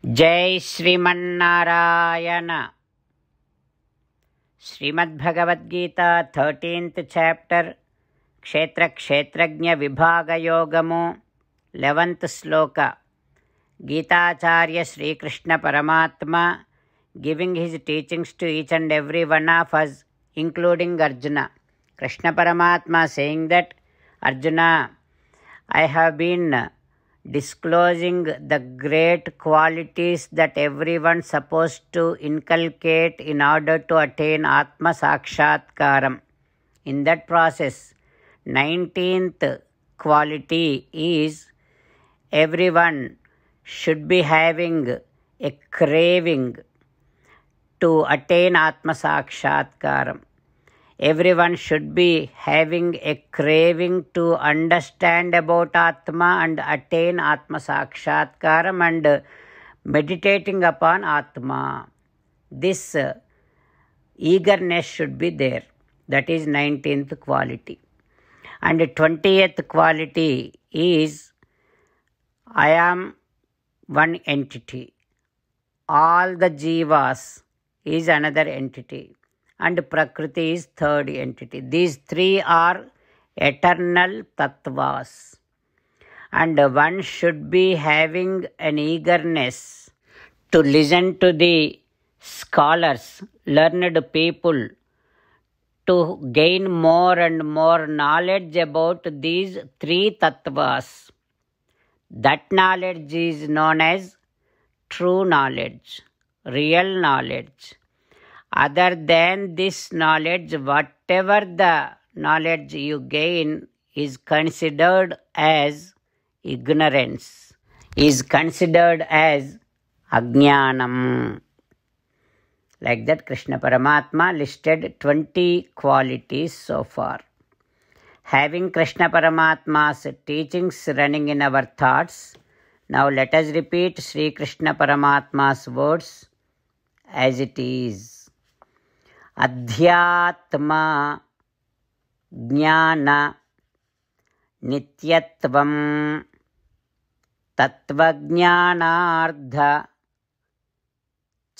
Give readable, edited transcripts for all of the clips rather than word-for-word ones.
जय Sriman Narayana. Shrimad Bhagavad Gita 13th chapter ಕ್ಷೇತ್ರ ಕ್ಷೇತ್ರಜ್ಞ ವಿಭಾಗ ಯೋಗಮು 11th ಶ್ಲೋಕ. ಗೀತಾಚಾರ್ಯ ಶ್ರೀಕೃಷ್ಣ ಪರಮಾತ್ಮ giving his teachings to each and every one of us, including Arjuna. Krishna Paramatma saying that, Arjuna, I have been disclosing the great qualities that everyone supposed to inculcate in order to attain Atma Sakshatkaram. In that process, 19th quality is everyone should be having a craving to attain Atma Sakshatkaram. Everyone should be having a craving to understand about Atma and attain Atma Sakshatkaram and meditating upon Atma. This eagerness should be there. That is 19th quality. And 20th quality is I am one entity. All the jivas is another entity. And Prakriti is third entity. These three are eternal tattvas. And one should be having an eagerness to listen to the scholars, learned people, to gain more and more knowledge about these three tattvas. That knowledge is known as true knowledge, real knowledge. Other than this knowledge, whatever the knowledge you gain is considered as ignorance, is considered as ajnanam. Like that, Krishna Paramatma listed 20 qualities so far. Having Krishna Paramatma's teachings running in our thoughts, now let us repeat Sri Krishna Paramatma's words as it is. ಅಧ್ಯಾತ್ಮ ಜ್ಞಾನ ನಿತ್ಯತ್ವಂ ತತ್ವಜ್ಞಾನಾರ್ಧ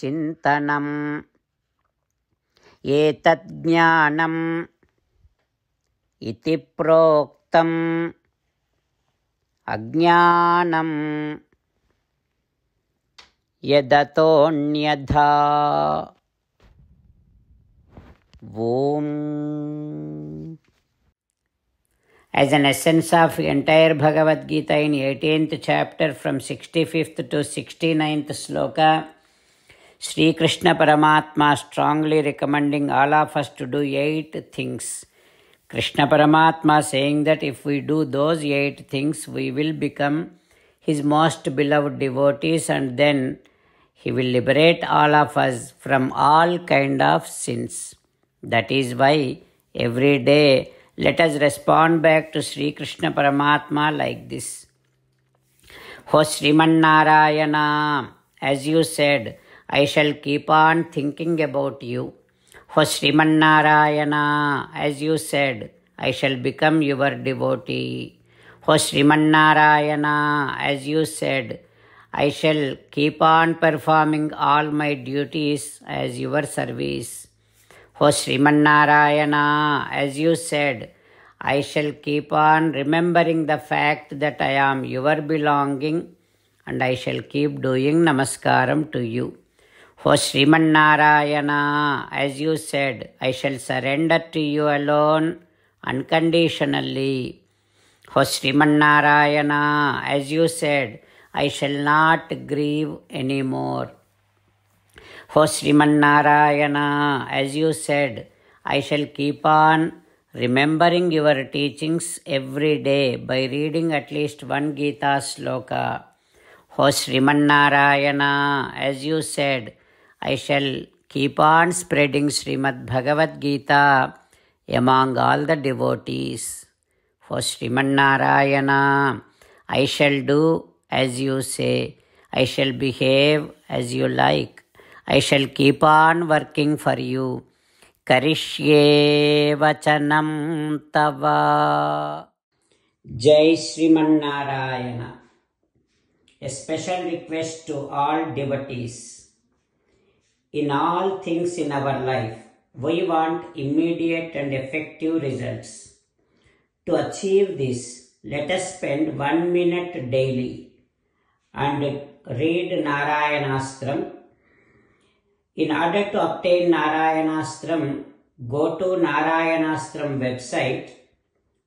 ಚಿಂತನಂ ಏತಜ್ಞಾನಂ ಇತಿ ಪ್ರೋಕ್ತಂ ಅಜ್ಞಾನಂ ಯದತೋನ್ಯಥಾ. Om. As an essence of entire Bhagavad Gita in 18th chapter from 65th to 69th sloka, Sri Krishna Paramatma strongly recommending all of us to do 8 things. Krishna Paramatma saying that if we do those 8 things, we will become his most beloved devotees and then he will liberate all of us from all kind of sins. That is why every day let us respond back to Sri Krishna Paramatma like this. O Srimannarayana, as you said, I shall keep on thinking about you. O Srimannarayana, as you said, I shall become your devotee. O Srimannarayana, as you said, I shall keep on performing all my duties as your service. O Srimannarayana, as you said, I shall keep on remembering the fact that I am your belonging and I shall keep doing namaskaram to you. O Srimannarayana, as you said, I shall surrender to you alone unconditionally. O Srimannarayana, as you said, I shall not grieve anymore. O Srimannarayana, as you said, I shall keep on remembering your teachings every day by reading at least one Gita sloka. O Srimannarayana, as you said, I shall keep on spreading Srimad Bhagavad Gita among all the devotees. O Srimannarayana, I shall do as you say. I shall behave as you like. I shall keep on working for you. Karishye vachanam tava. Jai Srimannarayana. A special request to all devotees. In all things in our life, we want immediate and effective results. To achieve this, let us spend 1 minute daily and read Narayanastram. In order to obtain Narayanastram, go to Narayanastram website,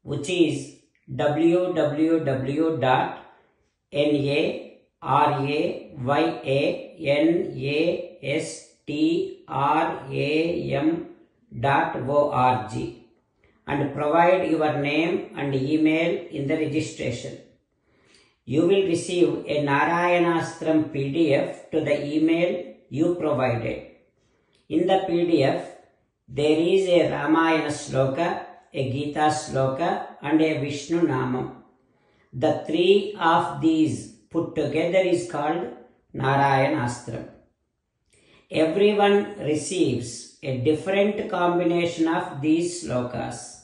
which is www.narayanastram.org, and provide your name and email in the registration. You will receive a Narayanastram PDF to the email you provided. In the PDF, there is a Ramayana Sloka, a Gita Sloka, and a Vishnu Namam. The three of these put together is called Narayanastram. Everyone receives a different combination of these slokas.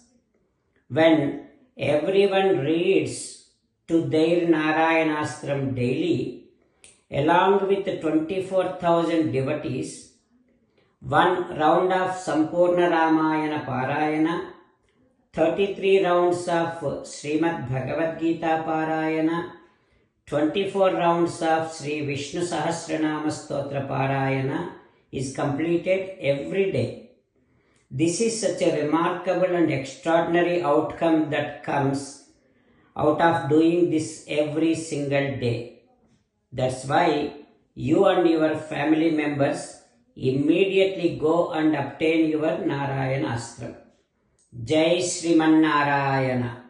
When everyone reads to their Narayanastram daily, along with 24,000 devotees, one round of Sampurna Ramayana Parayana, 33 rounds of Srimad Bhagavad Gita Parayana, 24 rounds of Sri Vishnu Sahasranama Stotra Parayana is completed every day. This is such a remarkable and extraordinary outcome that comes out of doing this every single day. That's why you and your family members immediately go and obtain your Narayanastram. Jai Sriman Narayana.